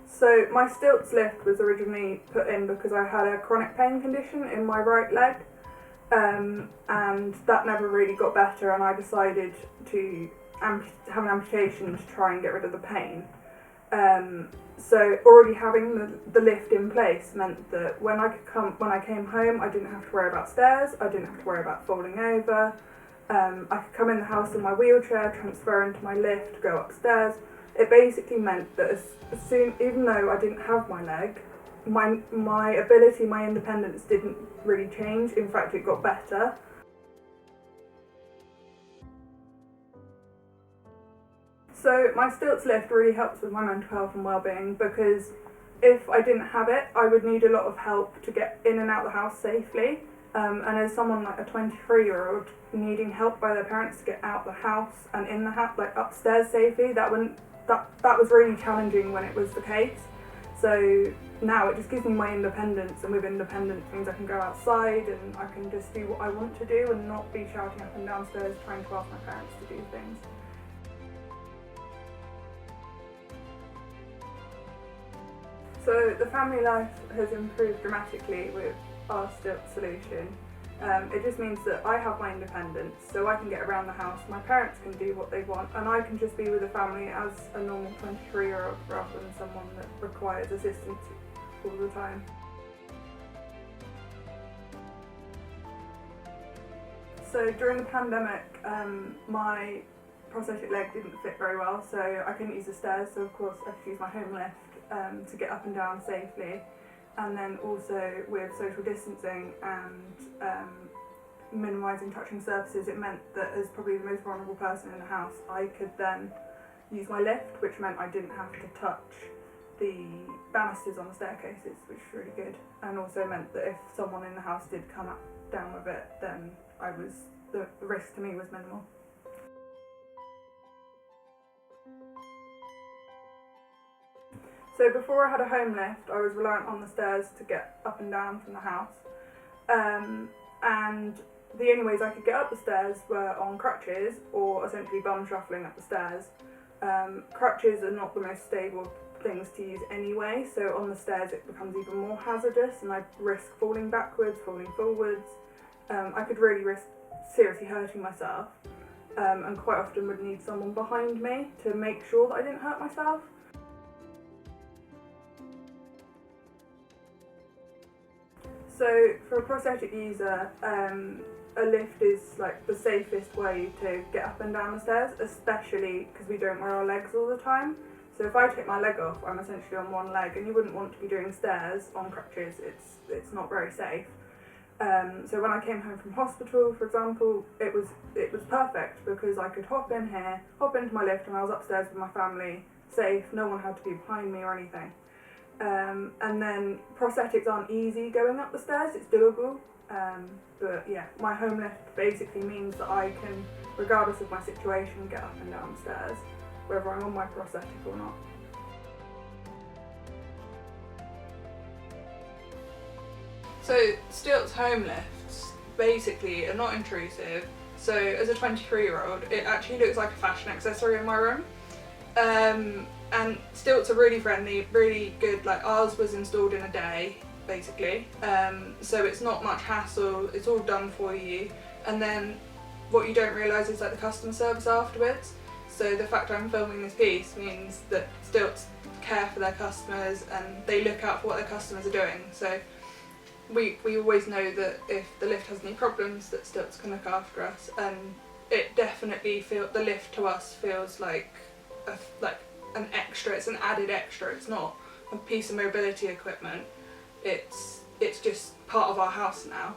So my Stiltz lift was originally put in because I had a chronic pain condition in my right leg, and that never really got better, and I decided to have an amputation to try and get rid of the pain. So already having the lift in place meant that when I came home, I didn't have to worry about stairs, I didn't have to worry about falling over. I could come in the house in my wheelchair, transfer into my lift, go upstairs. It basically meant that as soon, even though I didn't have my leg, my ability, my independence didn't really change. In fact, it got better. So my Stiltz lift really helps with my mental health and well-being, because if I didn't have it, I would need a lot of help to get in and out the house safely. And as someone like a 23-year-old needing help by their parents to get out the house and in the house, like upstairs safely, that was really challenging when it was the case. So now it just gives me my independence, and with independence means I can go outside and I can just do what I want to do and not be shouting up and downstairs trying to ask my parents to do things. So the family life has improved dramatically with our Stiltz solution. It just means that I have my independence, so I can get around the house, my parents can do what they want, and I can just be with the family as a normal 23-year-old rather than someone that requires assistance all the time. So during the pandemic, my prosthetic leg didn't fit very well, so I couldn't use the stairs, so of course I could use my home lift to get up and down safely. And then also with social distancing and minimising touching surfaces, it meant that as probably the most vulnerable person in the house, I could then use my lift, which meant I didn't have to touch the banisters on the staircases, which was really good, and also meant that if someone in the house did come up down with it, then the risk to me was minimal. So before I had a home lift, I was reliant on the stairs to get up and down from the house, and the only ways I could get up the stairs were on crutches or essentially bum shuffling up the stairs. Crutches are not the most stable things to use anyway, so on the stairs it becomes even more hazardous, and I risk falling backwards, falling forwards. I could really risk seriously hurting myself, and quite often would need someone behind me to make sure that I didn't hurt myself. So for a prosthetic user, a lift is like the safest way to get up and down the stairs, especially because we don't wear our legs all the time. So if I take my leg off, I'm essentially on one leg, and you wouldn't want to be doing stairs on crutches. It's not very safe. So when I came home from hospital, for example, it was perfect because I could hop in here, hop into my lift, and I was upstairs with my family, safe. No one had to be behind me or anything. And then prosthetics aren't easy going up the stairs, it's doable, but yeah, my home lift basically means that I can, regardless of my situation, get up and down the stairs, whether I'm on my prosthetic or not. So Stiltz Homelifts basically are not intrusive, so as a 23-year-old it actually looks like a fashion accessory in my room. And Stiltz are really friendly, really good. Like ours was installed in a day, basically. So it's not much hassle. It's all done for you. And then what you don't realise is like the customer service afterwards. So the fact I'm filming this piece means that Stiltz care for their customers and they look out for what their customers are doing. So we always know that if the lift has any problems, that Stiltz can look after us. And it definitely the lift to us feels like an extra. It's an added extra. It's not a piece of mobility equipment. It's just part of our house now.